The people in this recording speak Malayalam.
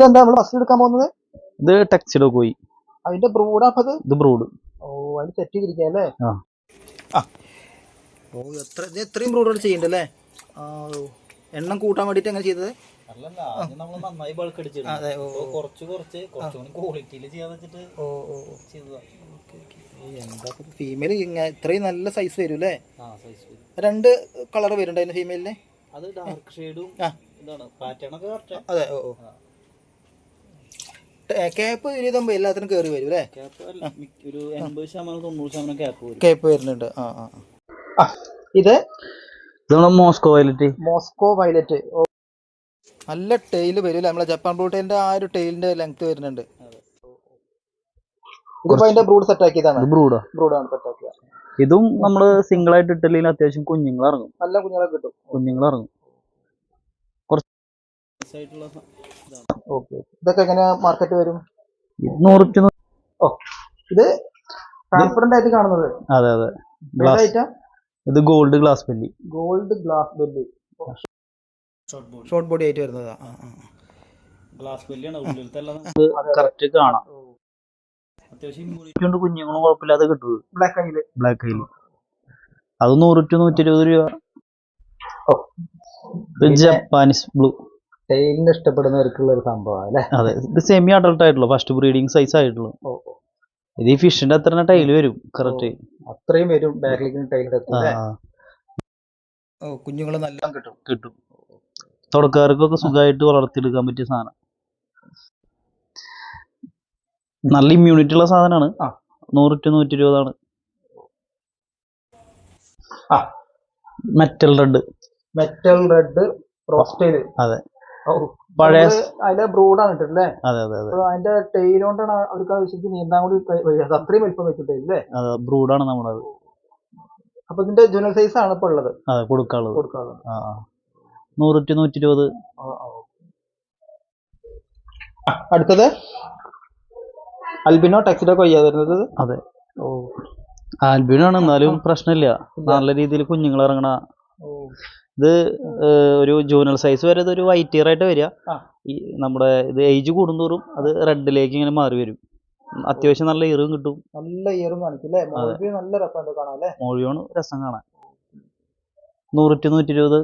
എന്താ നമ്മൾ ഫസ്റ്റ് എടുക്കാൻ പോകുന്നത്? ഇത് ടെക്സിഡോ പോയി അതിന്റെ ബ്രൂഡാ അപ്പത്? ഇത് ബ്രൂഡ്. ഓ അതിന് സെറ്റ് ചെയ്തിരിക്കുക അല്ലേ? ഓ എത്രയും ബ്രൂഡോട് ചെയ്യണ്ടല്ലേ? എണ്ണം കൂട്ടാൻ വേണ്ടിട്ട് എങ്ങനെ ചെയ്തത്? ഫീമെയിൽ ഇത്രയും നല്ല സൈസ് വരും അല്ലേ? രണ്ട് കളർ വരുന്നുണ്ട് അതിന് ഫീമെയിലിന്. അത് ഡാർക്ക് ഷെയ്ഡും അതെ. ഓ ക്യാപ്പ് ഇരുപത് എല്ലാത്തിനും കയറി വരും അല്ലേ? ഒരു 80% 90% ക്യാപ്പ് വരുന്നുണ്ട്. ഇത് മോസ്കോ വയലറ്റ്. മോസ്കോ വയലറ്റ് നല്ല ടെയിൽ വരും. നമ്മളെ ജപ്പാൻ ബ്ലൂ ടൈലിന്റെ ആ ഒരു ടെയിലിന്റെ ലെങ്ത് വരുന്നുണ്ട്. ഇതിപ്പോ അതിന്റെ ബ്രൂഡ് സെറ്റ് ആക്കിയതാണ്. ബ്രൂഡാണ് സെറ്റ് ആക്കിയത്. ഇതും നമ്മള് സിംഗിൾ ആയിട്ട് ഇട്ടില്ലെങ്കിൽ അത്യാവശ്യം കുഞ്ഞുങ്ങൾ ഇറങ്ങും. നല്ല കുഞ്ഞുങ്ങളെ കിട്ടും. ഇതൊക്കെ എങ്ങനെയാ മാർക്കറ്റ് വരും? 100. ഇത് ട്രാൻസ്പെറന്റ് ആയിട്ട് കാണുന്നത്. അതെ അതെ. ഇത് gold glass belly. Short body ആയിട്ട് വരുന്നതാ. ഗ്ലാസ് ബെല്ലിയാണ് കറക്റ്റ് കാണാം. അത്യാവശ്യം കുഞ്ഞുങ്ങളും കുഴപ്പമില്ലാതെ കിട്ടും. ബ്ലാക്ക് ഐയിൽ അത് 100 to 120 രൂപ. ജപ്പാനീസ് ബ്ലൂ ടെയിലിന് ഇഷ്ടപ്പെടുന്നവർക്കുള്ള ഒരു സംഭവം അല്ലേ? അതെ. ഇത് സെമി അഡൾട്ട് ആയിട്ടുള്ളൂ, ഫസ്റ്റ് ബ്രീഡിങ് സൈസ് ആയിട്ടുള്ളൂ. ഇത് ഈ ഫിഷിന്റെ അത്ര ടൈല് വരും. കറക്റ്റ് അത്രയും വരും. ബാക്കിലേക്ക് ടൈലിന്റെ കുഞ്ഞുങ്ങൾ നല്ല കിട്ടും. തുടക്കാർക്കൊക്കെ സുഖമായിട്ട് വളർത്തിയെടുക്കാൻ പറ്റിയ സാധനം. നല്ല ഇമ്മ്യൂണിറ്റി ഉള്ള സാധനമാണ്. 100 to 120 ആണ്. മെറ്റൽ റെഡ് റോസ്റ്റൈല്. അതെ. പഴയ അതിന്റെ ബ്രൂഡാണ് ഇട്ടല്ലേ? അതെ അതെ അതെ. അതിന്റെ ടെയിൽ കൊണ്ടാണ് അവർക്ക് നീന്താൻ കൂടി അത്രയും വലിപ്പം വെച്ചിട്ടില്ലേ? ബ്രൂഡാണ് നമ്മളത്. അപ്പൊ ഇതിന്റെ ജുനൽ സൈസ് ആണ് ഇപ്പൊ ഉള്ളത്. അതെ, കൊടുക്കാനുള്ളത്. 100 to 120. അടുത്തത് അൽബിനോ ടെക്സിഡോ കൊയ്യാ വരുന്നത്. അതെ. ആൽബിനോ ആണ്, എന്നാലും പ്രശ്നമില്ല. നല്ല രീതിയിൽ കുഞ്ഞുങ്ങൾ ഇറങ്ങണ. ഇത് ഒരു ജൂനൽ സൈസ് വരെ ഒരു വൈറ്റ് ഇയർ ആയിട്ട് വരിക. നമ്മുടെ ഇത് ഏജ് കൂടുന്തോറും അത് റെഡിലേക്ക് ഇങ്ങനെ മാറി വരും. അത്യാവശ്യം നല്ല ഇയറും കിട്ടും. നല്ല ഇയറും കാണിക്കും. നല്ല രസമുണ്ട് കാണാൻ. മോഴിയാണ് രസം കാണാൻ. 100 to 120.